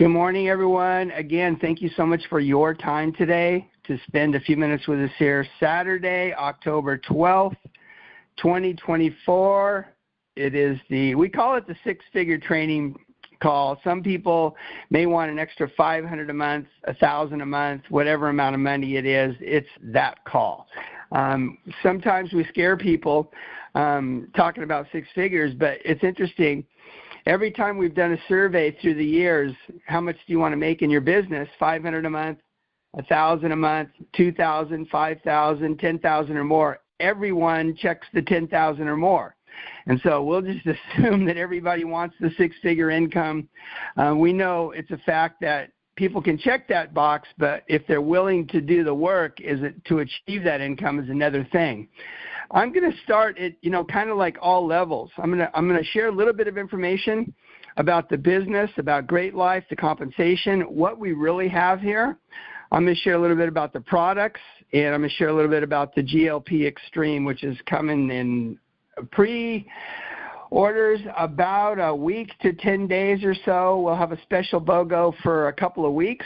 Good morning, everyone. Again, thank you so much for your time today to spend a few minutes with us here. Saturday, October 12th, 2024. We call it the six-figure training call. Some people may want an extra $500 a month, $1,000 a month, whatever amount of money it is. It's that call. Sometimes we scare people talking about six figures, but it's interesting. Every time we've done a survey through the years, how much do you want to make in your business? $500 a month, $1,000 a month, $2,000, $5,000, $10,000 or more. Everyone checks the $10,000 or more. And so we'll just assume that everybody wants the six-figure income. We know it's a fact that people can check that box, but if they're willing to do the work, to achieve that income is another thing. I'm going to start at, kind of like all levels. I'm going to share a little bit of information about the business, about Great Life, the compensation, what we really have here. I'm going to share a little bit about the products, and I'm going to share a little bit about the GLP Extreme, which is coming in pre-orders about a week to 10 days or so. We'll have a special BOGO for a couple of weeks.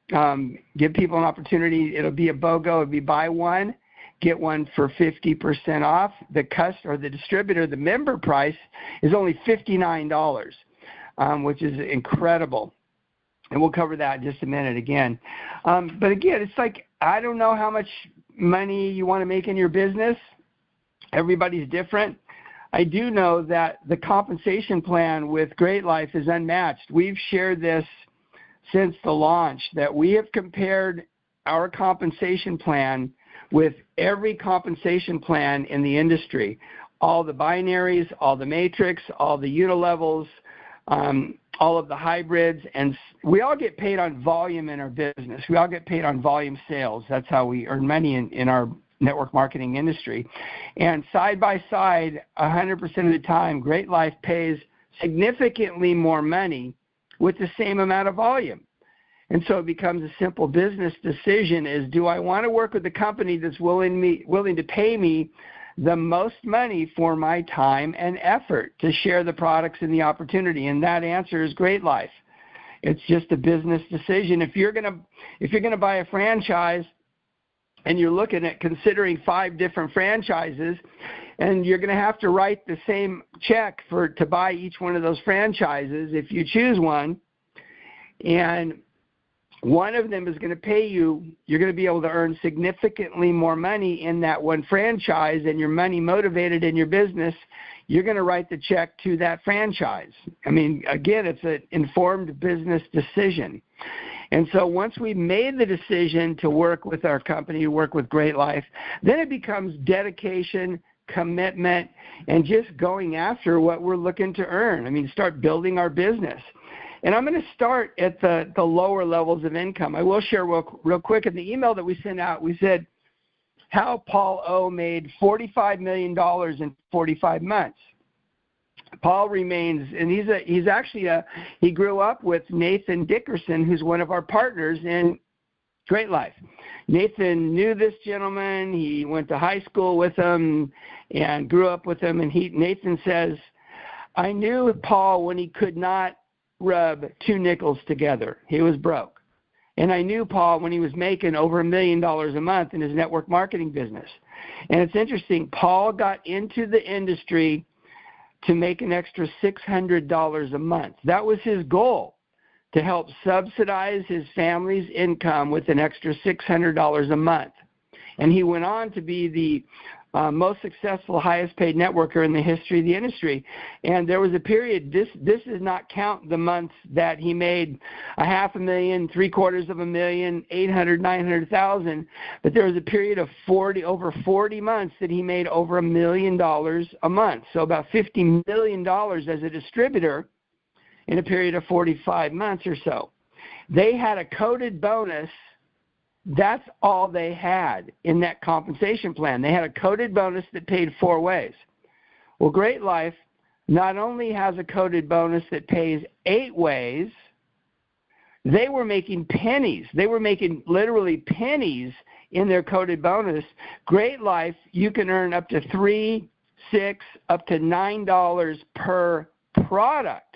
Give people an opportunity. It'll be a BOGO. It'll be buy one, get one for 50% off. The distributor, the member price is only $59, which is incredible. And we'll cover that in just a minute again. But again, it's like, I don't know how much money you want to make in your business. Everybody's different. I do know that the compensation plan with Great Life is unmatched. We've shared this since the launch, that we have compared our compensation plan with every compensation plan in the industry. All the binaries, all the matrix, all the unilevels, all of the hybrids, and we all get paid on volume in our business. We all get paid on volume sales. That's how we earn money in our network marketing industry. And side by side, 100% of the time, Great Life pays significantly more money with the same amount of volume. And so it becomes a simple business decision is, do I want to work with a company that's willing to pay me the most money for my time and effort to share the products and the opportunity? And that answer is Great Life. It's just a business decision. If you're going to buy a franchise and you're looking at considering 5 different franchises, and you're going to have to write the same check to buy each one of those franchises if you choose one, and one of them is going to pay you, you're going to be able to earn significantly more money in that one franchise, and you're money motivated in your business, you're going to write the check to that franchise. I mean, again, it's an informed business decision. And so once we made the decision to work with our company, work with Great Life, then it becomes dedication, commitment, and just going after what we're looking to earn. I mean, start building our business. And I'm going to start at the lower levels of income. I will share real quick. In the email that we sent out, we said how Paul O. made $45 million in 45 months. Paul remains, and he grew up with Nathan Dickerson, who's one of our partners in Great Life. Nathan knew this gentleman. He went to high school with him and grew up with him. And Nathan says, I knew Paul when he could not rub 2 nickels together. He was broke. And I knew Paul when he was making over $1 million a month in his network marketing business. And it's interesting, Paul got into the industry to make an extra $600 a month. That was his goal, to help subsidize his family's income with an extra $600 a month. And he went on to be the most successful, highest paid networker in the history of the industry. And there was a period, this does not count the months that he made $500,000, $750,000, $800,000, $900,000, but there was a period of over 40 months that he made over $1 million a month. So about $50 million as a distributor in a period of 45 months or so. They had a coded bonus. That's all they had in that compensation plan. They had a coded bonus that paid 4 ways. Well, Great Life not only has a coded bonus that pays 8 ways, they were making pennies. They were making literally pennies in their coded bonus. Great Life, you can earn up to $3, $6, up to $9 per product.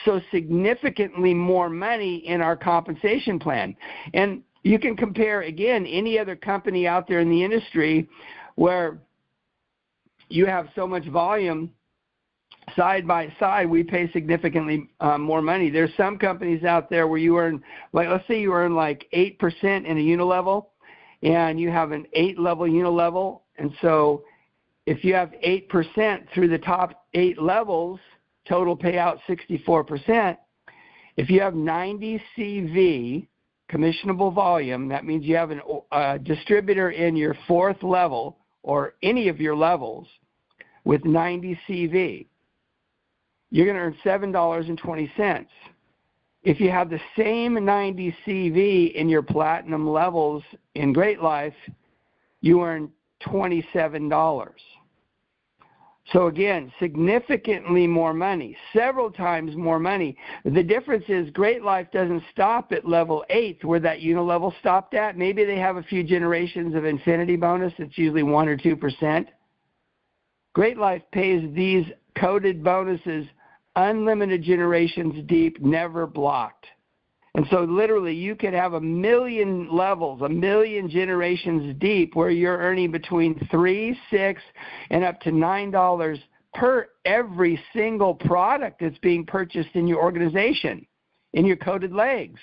so significantly more money in our compensation plan. And you can compare, again, any other company out there in the industry where you have so much volume. Side by side, we pay significantly more money. There's some companies out there where you earn, like, let's say you earn like 8% in a unilevel, and you have an 8-level unilevel. And so if you have 8% through the top 8 levels, total payout 64%. If you have 90 CV, commissionable volume, that means you have a distributor in your 4th level or any of your levels with 90 CV. You're going to earn $7.20. If you have the same 90 CV in your platinum levels in Great Life, you earn $27. So again, significantly more money, several times more money. The difference is Great Life doesn't stop at level 8 where that unilevel stopped at. Maybe they have a few generations of infinity bonus. It's usually 1 or 2%. Great Life pays these coded bonuses unlimited generations deep, never blocked. And so literally you could have 1 million levels, 1 million generations deep where you're earning between $3, $6, and up to $9 per every single product that's being purchased in your organization, in your coded legs.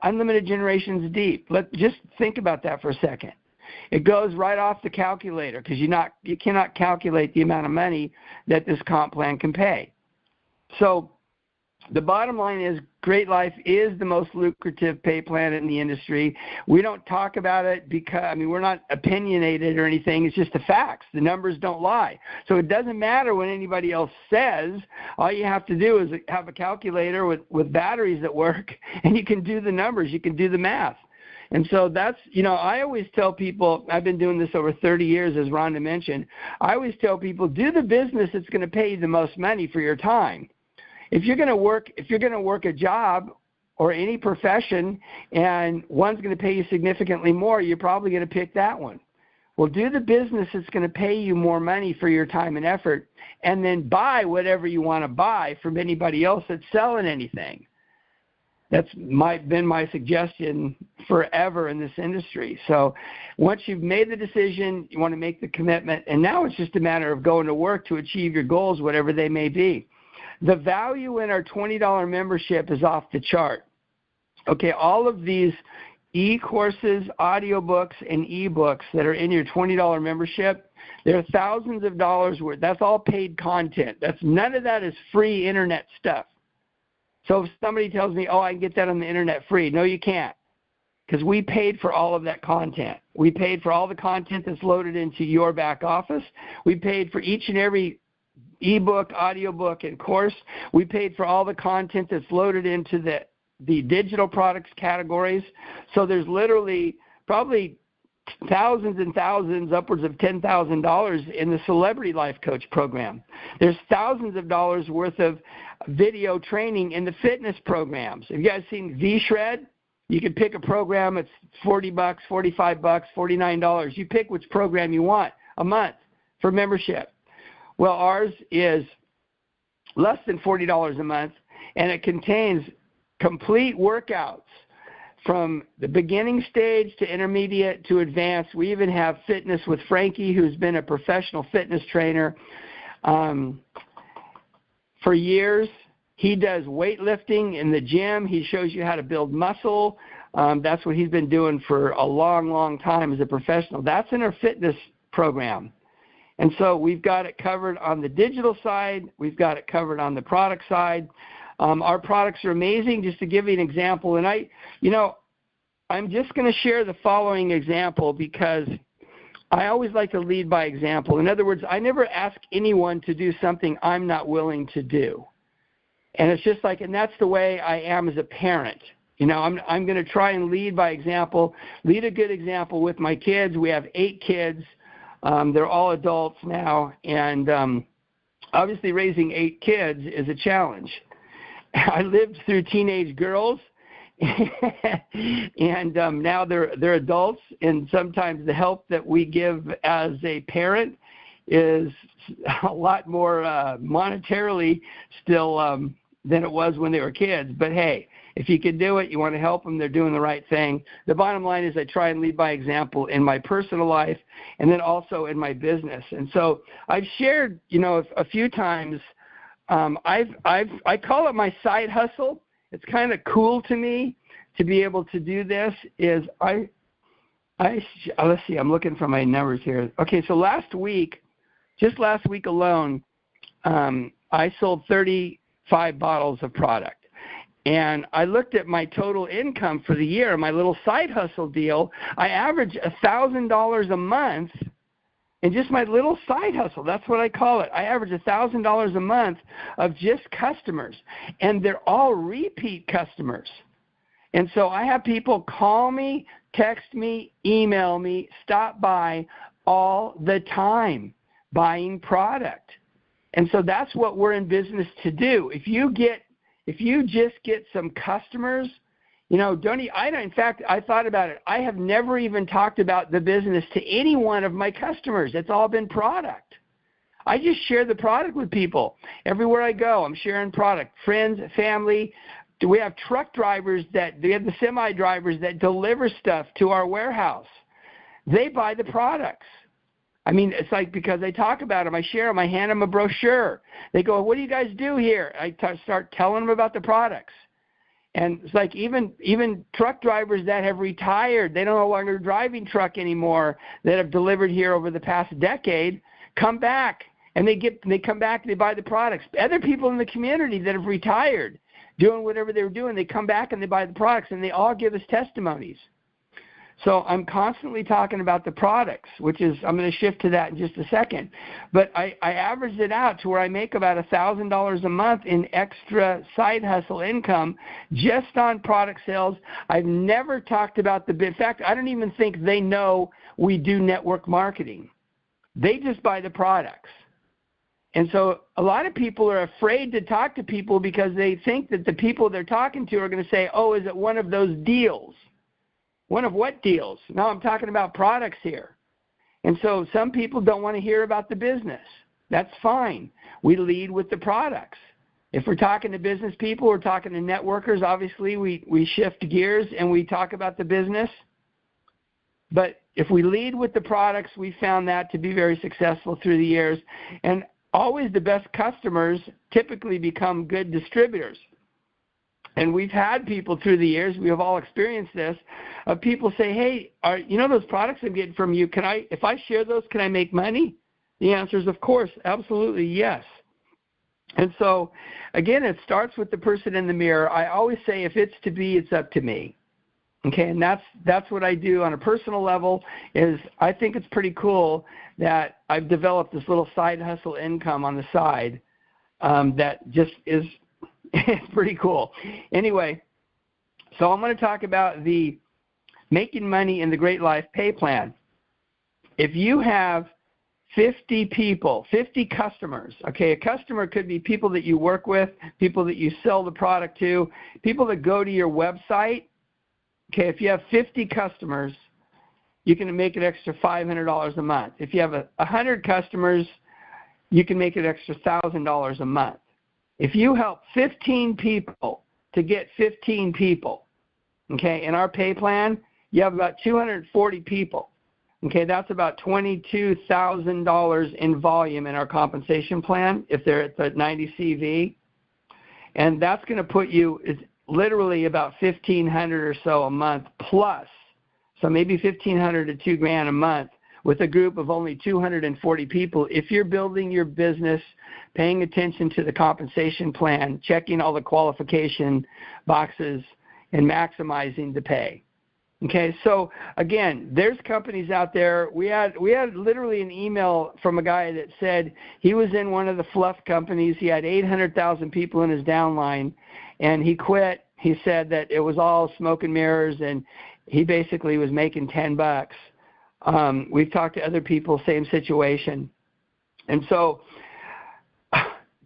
Unlimited generations deep. Just think about that for a second. It goes right off the calculator because you cannot calculate the amount of money that this comp plan can pay. So the bottom line is Great Life is the most lucrative pay plan in the industry. We don't talk about it because, we're not opinionated or anything. It's just the facts. The numbers don't lie. So it doesn't matter what anybody else says. All you have to do is have a calculator with batteries that work, and you can do the numbers. You can do the math. And so that's, I always tell people, I've been doing this over 30 years, as Rhonda mentioned. I always tell people, do the business that's going to pay you the most money for your time. If you're going to work a job or any profession and one's going to pay you significantly more, you're probably going to pick that one. Well, do the business that's going to pay you more money for your time and effort, and then buy whatever you want to buy from anybody else that's selling anything. That's been my suggestion forever in this industry. So once you've made the decision, you want to make the commitment, and now it's just a matter of going to work to achieve your goals, whatever they may be. The value in our $20 membership is off the chart. Okay, all of these e-courses, audiobooks, and e-books that are in your $20 membership, they're thousands of dollars worth. That's all paid content. None of that is free internet stuff. So if somebody tells me, I can get that on the internet free, no, you can't, because we paid for all of that content. We paid for all the content that's loaded into your back office. We paid for each and every ebook, audiobook, and course. We paid for all the content that's loaded into the digital products categories. So there's literally probably thousands and thousands, upwards of $10,000 in the Celebrity Life Coach program. There's thousands of dollars worth of video training in the fitness programs. Have you guys seen V-Shred? You can pick a program. It's $40, $45, $49. You pick which program you want a month for membership. Well, ours is less than $40 a month, and it contains complete workouts from the beginning stage to intermediate to advanced. We even have fitness with Frankie, who's been a professional fitness trainer for years. He does weightlifting in the gym. He shows you how to build muscle. That's what he's been doing for a long, long time as a professional. That's in our fitness program. And so we've got it covered on the digital side. We've got it covered on the product side. Our products are amazing. Just to give you an example, and I'm just going to share the following example because I always like to lead by example. In other words, I never ask anyone to do something I'm not willing to do. And it's just like, and that's the way I am as a parent. I'm going to try and lead by example, lead a good example with my kids. We have 8 kids. They're all adults now, and obviously raising 8 kids is a challenge. I lived through teenage girls, and now they're adults, and sometimes the help that we give as a parent is a lot more monetarily still than it was when they were kids. But hey, if you can do it, you want to help them, they're doing the right thing. The bottom line is I try and lead by example in my personal life and then also in my business. And so I've shared, a few times, I call it my side hustle. It's kind of cool to me to be able to do this. Let's see, I'm looking for my numbers here. Okay, so just last week alone, I sold 35 bottles of product. And I looked at my total income for the year, my little side hustle deal. I average $1,000 a month in just my little side hustle. That's what I call it. I average $1,000 a month of just customers. And they're all repeat customers. And so I have people call me, text me, email me, stop by all the time buying product. And so that's what we're in business to do. If you just get some customers, in fact, I thought about it. I have never even talked about the business to any one of my customers. It's all been product. I just share the product with people. Everywhere I go, I'm sharing product. Friends, family. We have truck drivers we have the semi drivers that deliver stuff to our warehouse. They buy the products. I mean, it's like because I talk about them, I share them, I hand them a brochure. They go, what do you guys do here? I start telling them about the products. And it's like even truck drivers that have retired, they no longer driving truck anymore, that have delivered here over the past decade, come back. And they come back and they buy the products. Other people in the community that have retired, doing whatever they were doing, they come back and they buy the products, and they all give us testimonies. So I'm constantly talking about the products, which is, I'm going to shift to that in just a second. But I averaged it out to where I make about $1,000 a month in extra side hustle income just on product sales. I've never talked about in fact, I don't even think they know we do network marketing. They just buy the products. And so a lot of people are afraid to talk to people because they think that the people they're talking to are going to say, oh, is it one of those deals? One of what deals? No, I'm talking about products here. And so some people don't want to hear about the business. That's fine. We lead with the products. If we're talking to business people, we're talking to networkers, obviously we shift gears and we talk about the business. But if we lead with the products, we found that to be very successful through the years. And always the best customers typically become good distributors. And we've had people through the years, we have all experienced this, people say, hey, those products I'm getting from you, if I share those, can I make money? The answer is, of course, absolutely yes. And so, again, it starts with the person in the mirror. I always say, if it's to be, it's up to me. Okay, and that's what I do on a personal level. Is I think it's pretty cool that I've developed this little side hustle income on the side that just is it's pretty cool. Anyway, so I'm going to talk about the Making Money in the Great Life Pay Plan. If you have 50 people, 50 customers, okay, a customer could be people that you work with, people that you sell the product to, people that go to your website. Okay, if you have 50 customers, you can make an extra $500 a month. If you have 100 customers, you can make an extra $1,000 a month. If you help 15 people to get 15 people, okay, in our pay plan, you have about 240 people. Okay, that's about $22,000 in volume in our compensation plan if they're at the 90 CV. And that's going to put you literally about $1,500 or so a month plus. So maybe $1,500 to $2,000 a month with a group of only 240 people. If you're building your business, paying attention to the compensation plan, checking all the qualification boxes, and maximizing the pay. Okay, so again, there's companies out there. We had literally an email from a guy that said he was in one of the fluff companies. He had 800,000 people in his downline, and he quit. He said that it was all smoke and mirrors, and he basically was making $10. We've talked to other people, same situation. And so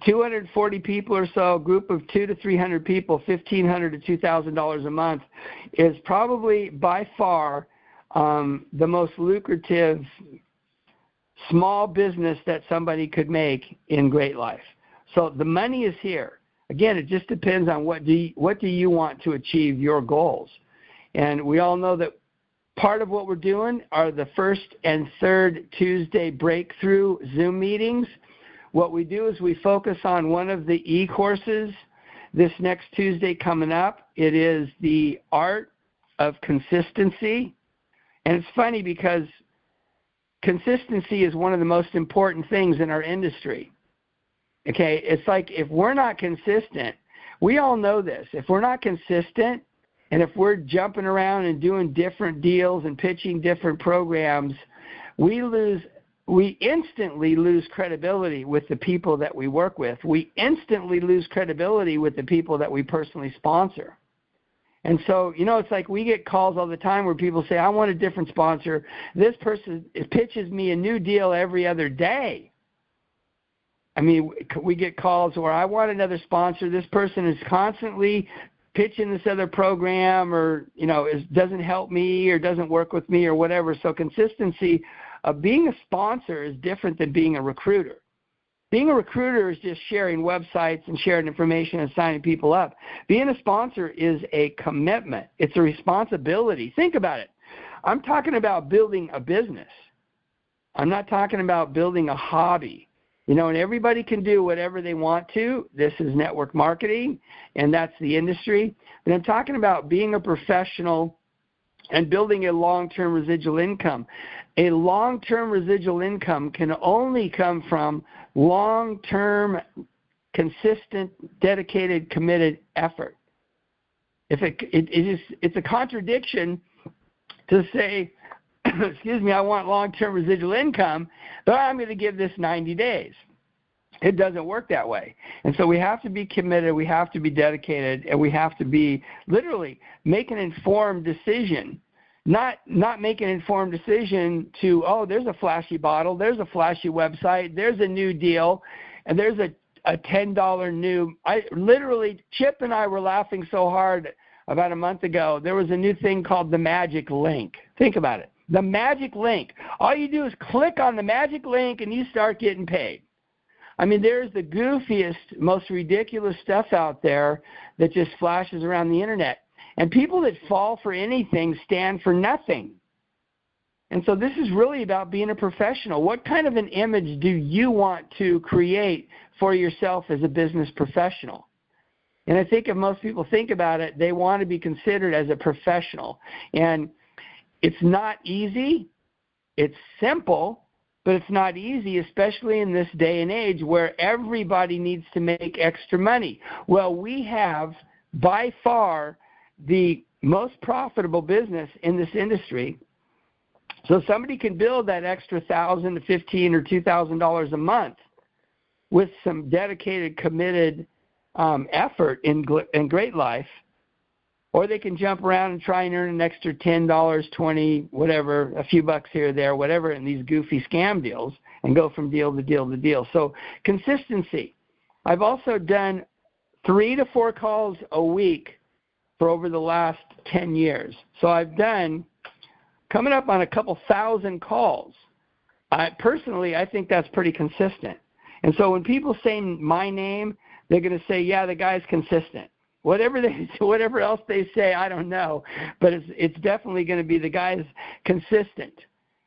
240 people or so, a group of 200 to 300 people, $1,500 to $2,000 a month is probably by far the most lucrative small business that somebody could make in Great Life. So the money is here. Again, it just depends on what do you want to achieve your goals. And we all know that part of what we're doing are the first and third Tuesday breakthrough Zoom meetings. What we do is we focus on one of the e-courses this next Tuesday coming up. It is the art of consistency. And it's funny because consistency is one of the most important things in our industry. Okay, it's like if we're not consistent, we all know this. If we're not consistent, and if we're jumping around and doing different deals and pitching different programs, we instantly lose credibility with the people that we work with. We instantly lose credibility with the people that we personally sponsor. And so, it's like we get calls all the time where people say, I want a different sponsor. This person pitches me a new deal every other day. I mean, we get calls where I want another sponsor. This person is constantly pitching this other program or, doesn't help me or doesn't work with me or whatever. So consistency of being a sponsor is different than being a recruiter. Being a recruiter is just sharing websites and sharing information and signing people up. Being a sponsor is a commitment. It's a responsibility. Think about it. I'm talking about building a business. I'm not talking about building a hobby. And everybody can do whatever they want to. This is network marketing, and that's the industry. But I'm talking about being a professional and building a long-term residual income. A long-term residual income can only come from long-term, consistent, dedicated, committed effort. It's a contradiction to say, excuse me, I want long-term residual income, but I'm going to give this 90 days. It doesn't work that way. And so we have to be committed, we have to be dedicated, and we have to be literally make an informed decision. Not make an informed decision to, there's a flashy bottle, there's a flashy website, there's a new deal, and there's a $10 new. Chip and I were laughing so hard about a month ago. There was a new thing called the magic link. Think about it. The magic link. All you do is click on the magic link and you start getting paid. I mean, there's the goofiest, most ridiculous stuff out there that just flashes around the internet. And people that fall for anything stand for nothing. And so this is really about being a professional. What kind of an image do you want to create for yourself as a business professional? And I think if most people think about it, they want to be considered as a professional. And it's not easy. It's simple, but it's not easy, especially in this day and age where everybody needs to make extra money. Well, we have by far the most profitable business in this industry. So somebody can build that extra $1,000 to $1,500 or $2,000 a month with some dedicated, committed effort in Great Life. Or they can jump around and try and earn an extra $10, $20, whatever, a few bucks here or there, whatever, in these goofy scam deals and go from deal to deal to deal. So consistency. I've also done 3 to 4 calls a week for over the last 10 years. So I've done coming up on a couple thousand calls. Personally, I think that's pretty consistent. And so when people say my name, they're going to say, yeah, the guy's consistent. Whatever else they say, I don't know, but it's definitely going to be the guy's consistent,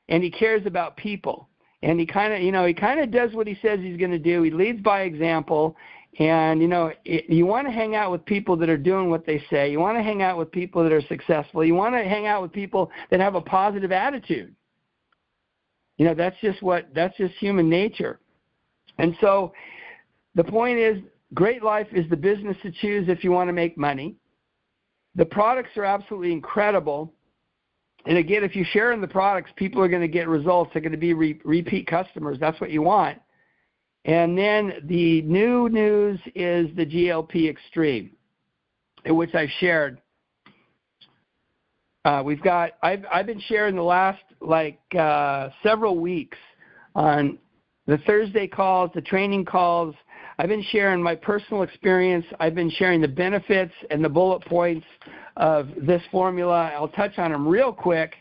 and he cares about people, and he kind of does what he says he's going to do. He leads by example, and you want to hang out with people that are doing what they say. You want to hang out with people that are successful. You want to hang out with people that have a positive attitude. That's just human nature, and so the point is, Great Life is the business to choose if you want to make money. The products are absolutely incredible. And again, if you share in the products, people are going to get results. They're going to be repeat customers. That's what you want. And then the new news is the GLP Extreme, which I've shared. I've been sharing the last several weeks on the Thursday calls, the training calls. I've been sharing my personal experience. I've been sharing the benefits and the bullet points of this formula. I'll touch on them real quick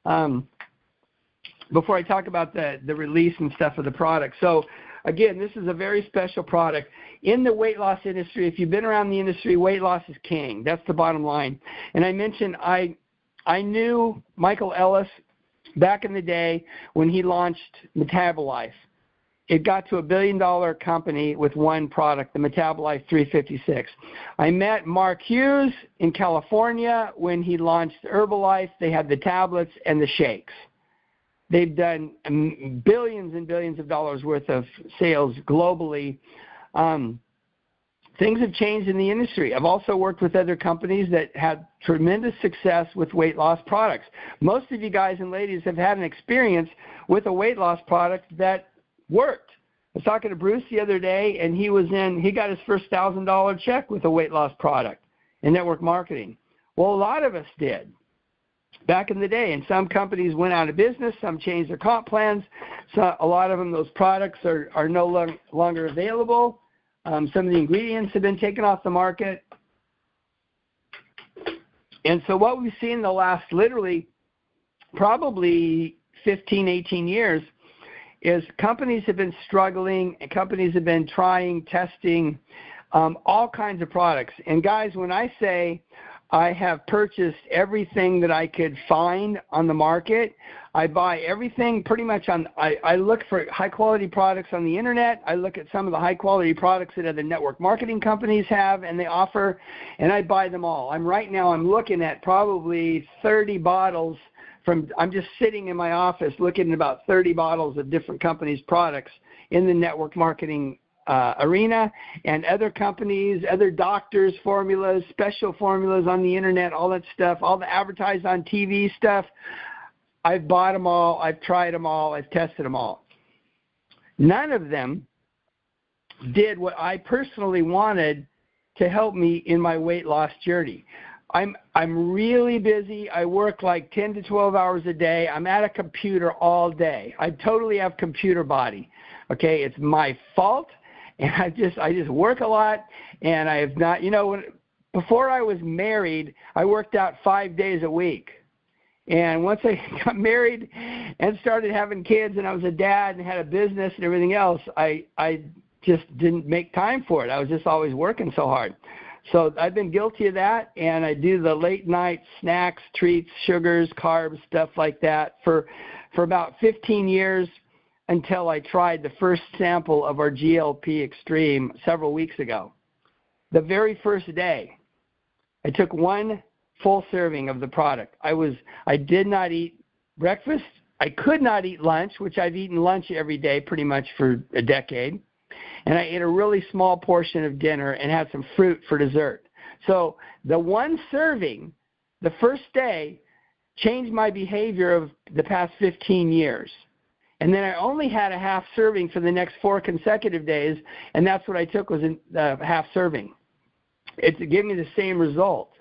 before I talk about the release and stuff of the product. So again, this is a very special product. In the weight loss industry, if you've been around the industry, weight loss is king. That's the bottom line. And I mentioned I knew Michael Ellis back in the day when he launched Metabolife. It got to $1 billion company with one product, the Metabolife 356. I met Mark Hughes in California when he launched Herbalife. They had the tablets and the shakes. They've done billions and billions of dollars worth of sales globally. Things have changed in the industry. I've also worked with other companies that had tremendous success with weight loss products. Most of you guys and ladies have had an experience with a weight loss product that worked. I was talking to Bruce the other day, and he got his first $1,000 check with a weight loss product in network marketing. Well, a lot of us did back in the day, and some companies went out of business, some changed their comp plans. So a lot of them, those products are no longer available. Some of the ingredients have been taken off the market. And so what we've seen in the last literally probably 15, 18 years is companies have been struggling, and companies have been trying, testing all kinds of products. And guys, when I say I have purchased everything that I could find on the market, I buy everything pretty much I look for high-quality products on the internet. I look at some of the high-quality products that other network marketing companies have and they offer, and I buy them all. Right now I'm looking at probably 30 bottles I'm just sitting in my office looking at about 30 bottles of different companies' products in the network marketing arena, and other companies, other doctors' formulas, special formulas on the internet, all that stuff, all the advertised on TV stuff. I've bought them all. I've tried them all. I've tested them all. None of them did what I personally wanted to help me in my weight loss journey. I'm really busy. I work like 10 to 12 hours a day. I'm at a computer all day. I totally have computer body. Okay, it's my fault, and I just work a lot, and I have not. Before I was married, I worked out 5 days a week. And once I got married and started having kids, and I was a dad and had a business and everything else, I just didn't make time for it. I was just always working so hard. So I've been guilty of that, and I do the late night snacks, treats, sugars, carbs, stuff like that for about 15 years until I tried the first sample of our GLP Extreme several weeks ago. The very first day, I took one full serving of the product. I did not eat breakfast. I could not eat lunch, which I've eaten lunch every day pretty much for a decade. And I ate a really small portion of dinner and had some fruit for dessert. So the one serving, the first day, changed my behavior of the past 15 years. And then I only had a half serving for the next 4 consecutive days, and that's what I took was a half serving. It gave me the same result,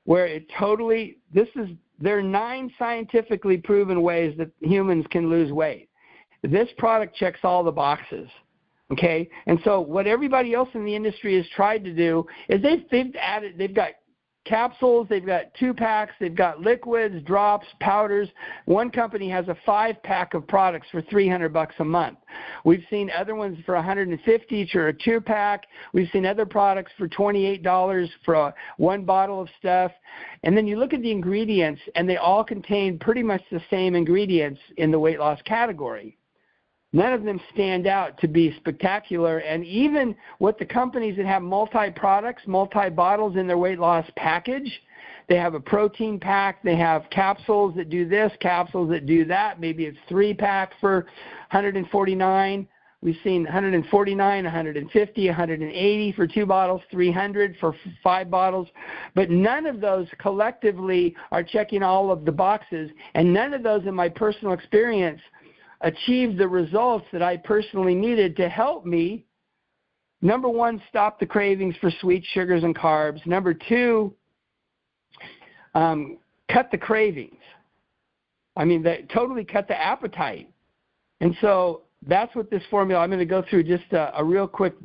where it totally, there are 9 scientifically proven ways that humans can lose weight. This product checks all the boxes. Okay, and so what everybody else in the industry has tried to do is they've got capsules, they've got 2-packs, they've got liquids, drops, powders. One company has a 5-pack of products for $300 a month. We've seen other ones for $150 each or a 2-pack. We've seen other products for $28 for one bottle of stuff. And then you look at the ingredients, and they all contain pretty much the same ingredients in the weight loss category. None of them stand out to be spectacular, and even what the companies that have multi-products, multi-bottles in their weight loss package, they have a protein pack, they have capsules that do this, capsules that do that. Maybe it's 3-pack for $149. We've seen $149, $150, $180 for 2 bottles, $300 for 5 bottles. But none of those collectively are checking all of the boxes, and none of those in my personal experience achieved the results that I personally needed to help me, number 1, stop the cravings for sweet sugars and carbs. Number 2, cut the cravings. They totally cut the appetite. And so that's what this formula, I'm going to go through just a real quick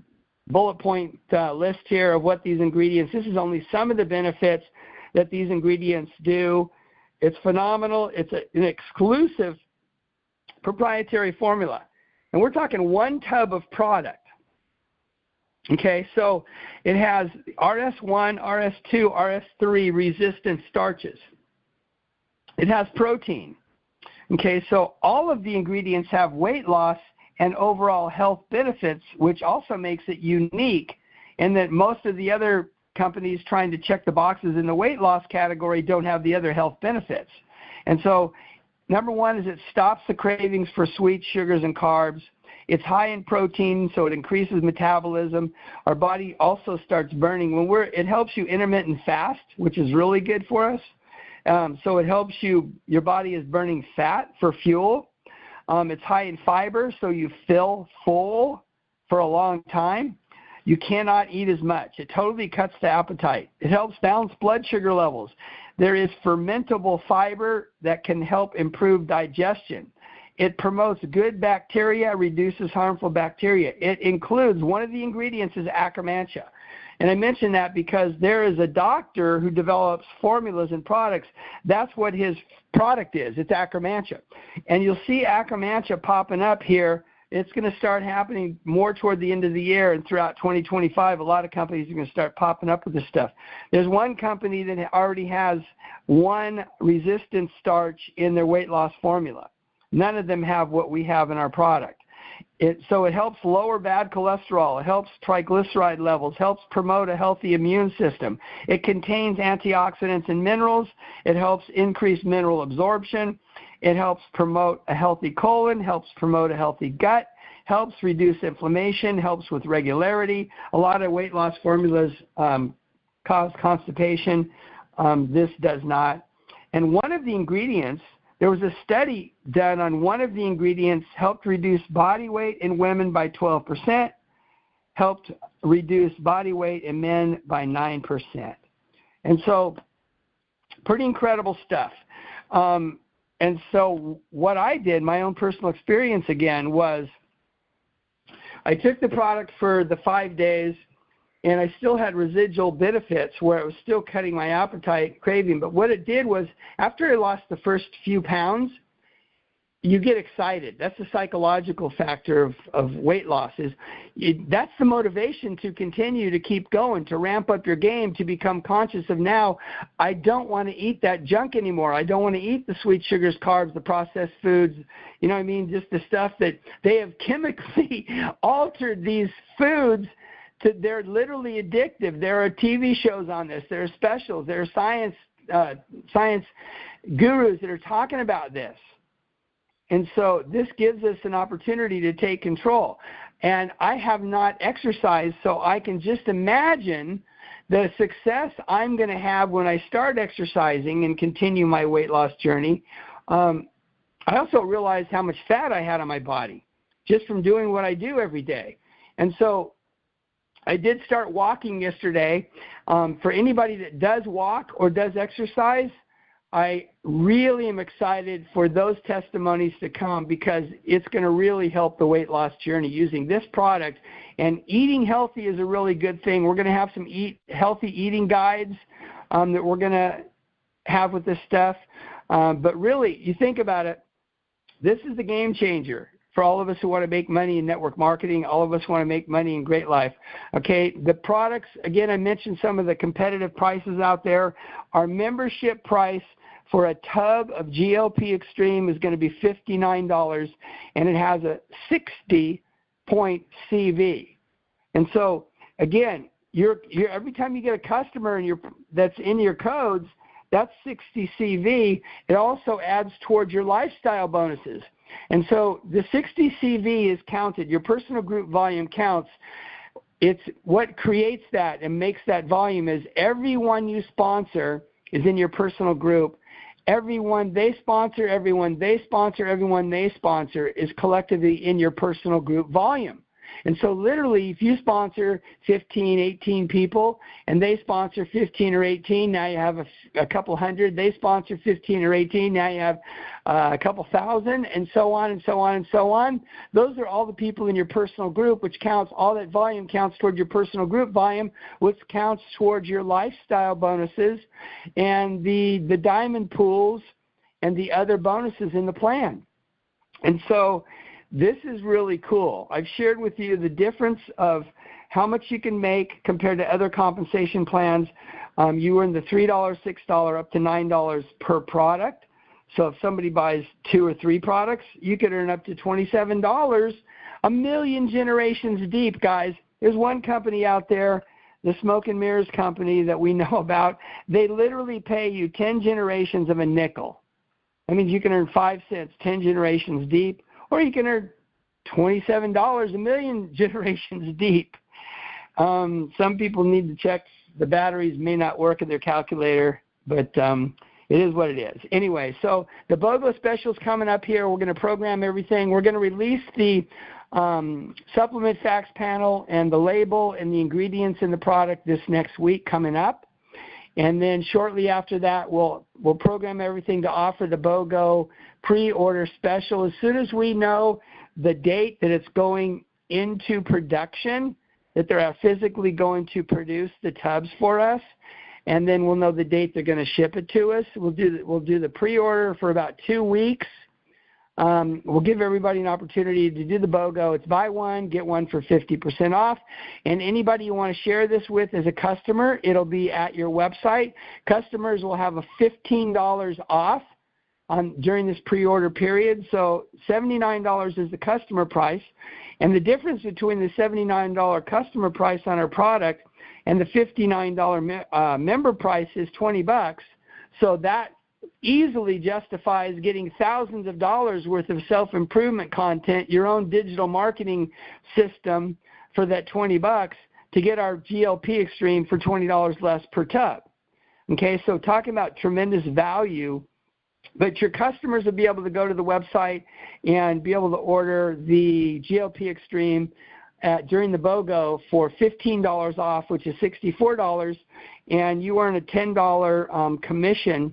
bullet point list here of what these ingredients, this is only some of the benefits that these ingredients do. It's phenomenal. It's an exclusive proprietary formula. And we're talking 1 tub of product. Okay, so it has RS1, RS2, RS3 resistant starches. It has protein. Okay, so all of the ingredients have weight loss and overall health benefits, which also makes it unique in that most of the other companies trying to check the boxes in the weight loss category don't have the other health benefits. And so number 1 is it stops the cravings for sweet sugars and carbs. It's high in protein, so it increases metabolism. Our body also starts burning. It helps you intermittent fast, which is really good for us. So it helps your body is burning fat for fuel. It's high in fiber, so you feel full for a long time. You cannot eat as much. It totally cuts the appetite. It helps balance blood sugar levels. There is fermentable fiber that can help improve digestion. It promotes good bacteria, reduces harmful bacteria. It includes, one of the ingredients is Akkermansia. And I mention that because there is a doctor who develops formulas and products. That's what his product is. It's Akkermansia. And you'll see Akkermansia popping up here. It's going to start happening more toward the end of the year and throughout 2025. A lot of companies are going to start popping up with this stuff. There's one company that already has 1 resistant starch in their weight loss formula. None of them have what we have in our product. So it helps lower bad cholesterol. It helps triglyceride levels, helps promote a healthy immune system. It contains antioxidants and minerals. It helps increase mineral absorption. It helps promote a healthy colon, helps promote a healthy gut, helps reduce inflammation, helps with regularity. A lot of weight loss formulas cause constipation. This does not. And one of the ingredients, there was a study done on one of the ingredients, helped reduce body weight in women by 12%, helped reduce body weight in men by 9%. And so, pretty incredible stuff. And so what I did, my own personal experience again, was I took the product for the 5 days, and I still had residual benefits where it was still cutting my appetite, craving. But what it did was, after I lost the first few pounds, you get excited. That's the psychological factor of weight loss. That's the motivation to continue to keep going, to ramp up your game, to become conscious of now, I don't want to eat that junk anymore. I don't want to eat the sweet sugars, carbs, the processed foods, you know what I mean, just the stuff that they have chemically altered these foods. They're literally addictive. There are TV shows on this. There are specials. There are science gurus that are talking about this. And so this gives us an opportunity to take control. And I have not exercised, so I can just imagine the success I'm going to have when I start exercising and continue my weight loss journey. I also realized how much fat I had on my body just from doing what I do every day. And so I did start walking yesterday. For anybody that does walk or does exercise, I really am excited for those testimonies to come, because it's going to really help the weight loss journey using this product. And eating healthy is a really good thing. We're going to have some healthy eating guides that we're going to have with this stuff. But really, you think about it, this is the game changer for all of us who want to make money in network marketing. All of us want to make money in Great Life. Okay, the products, again, I mentioned some of the competitive prices out there. Our membership price for a tub of GLP Extreme is going to be $59, and it has a 60-point CV. And so, again, every time you get a customer that's in your codes, that's 60 CV. It also adds towards your lifestyle bonuses. And so the 60 CV is counted. Your personal group volume counts. It's what creates that and makes that volume is everyone you sponsor is in your personal group. Everyone they sponsor, everyone they sponsor, everyone they sponsor is collectively in your personal group volume. And so literally, if you sponsor 15, 18 people, and they sponsor 15 or 18, now you have a couple hundred. They sponsor 15 or 18, now you have a couple thousand, and so on and so on and so on. Those are all the people in your personal group, which counts, all that volume counts toward your personal group volume, which counts towards your lifestyle bonuses and the diamond pools and the other bonuses in the plan. And so this is really cool. I've shared with you the difference of how much you can make compared to other compensation plans. You earn the $3, $6, up to $9 per product. So if somebody buys 2 or 3 products, you could earn up to $27, a million generations deep, guys. There's one company out there, the Smoke and Mirrors company that we know about. They literally pay you 10 generations of a nickel. That means you can earn 5 cents, 10 generations deep, or you can earn $27, a million generations deep. Some people need to check the batteries may not work in their calculator, but it is what it is. Anyway, so the BOGO special is coming up here. We're going to program everything. We're going to release the supplement facts panel and the label and the ingredients in the product this next week coming up. And then shortly after that, we'll program everything to offer the BOGO pre-order special. As soon as we know the date that it's going into production, that they're physically going to produce the tubs for us, and then we'll know the date they're going to ship it to us. We'll do the pre-order for about 2 weeks. We'll give everybody an opportunity to do the BOGO. It's buy one, get one for 50% off. And anybody you want to share this with as a customer, it'll be at your website. Customers will have a $15 off during this pre-order period. So $79 is the customer price. And the difference between the $79 customer price on our product and the $59 member price is $20. So that easily justifies getting thousands of dollars worth of self-improvement content, your own digital marketing system for that $20 to get our GLP Extreme for $20 less per tub. Okay, so talking about tremendous value, but your customers will be able to go to the website and be able to order the GLP Extreme during the BOGO for $15 off, which is $64, and you earn a $10 commission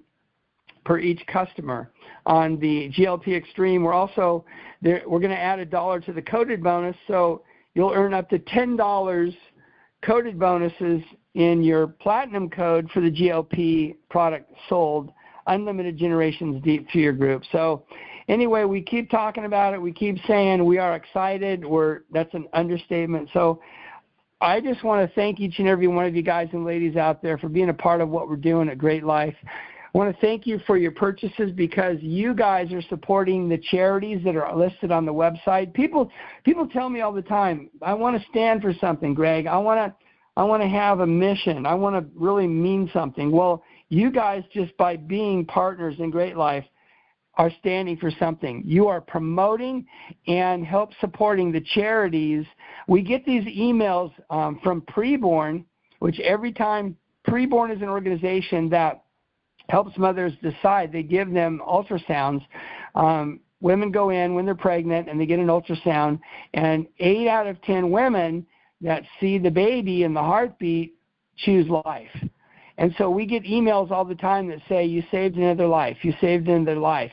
per each customer on the GLP Extreme. We're going to add $1 to the coded bonus, so you'll earn up to $10 coded bonuses in your platinum code for the GLP product sold, unlimited generations deep to your group. So anyway, we keep talking about it. We keep saying we are excited. That's an understatement. So I just want to thank each and every one of you guys and ladies out there for being a part of what we're doing at Great Life. I want to thank you for your purchases because you guys are supporting the charities that are listed on the website. People tell me all the time, I want to stand for something, Greg. I want to have a mission. I want to really mean something. Well, you guys, just by being partners in Great Life, are standing for something. You are promoting and help supporting the charities. We get these emails from Preborn, which every time Preborn is an organization that helps mothers decide. They give them ultrasounds. Women go in when they're pregnant and they get an ultrasound, and 8 out of 10 women that see the baby and the heartbeat choose life. And so we get emails all the time that say, you saved another life. You saved another life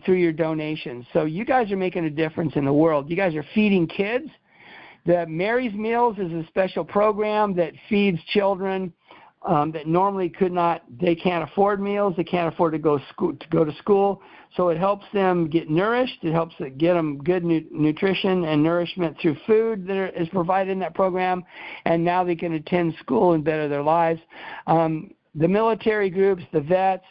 through your donations. So you guys are making a difference in the world. You guys are feeding kids. The Mary's Meals is a special program that feeds children that normally they can't afford meals. They can't afford to go to school. So it helps them get nourished. It helps get them good nutrition and nourishment through food that is provided in that program. And now they can attend school and better their lives. The military groups, the vets,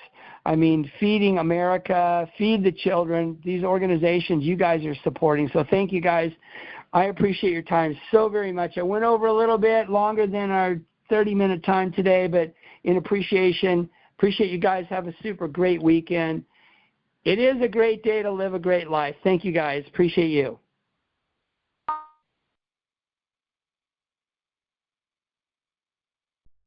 Feeding America, Feed the Children, these organizations you guys are supporting. So thank you guys. I appreciate your time so very much. I went over a little bit longer than our 30-minute time today, but in appreciate you guys. Have a super great weekend. It is a great day to live a great life. Thank you guys. Appreciate you.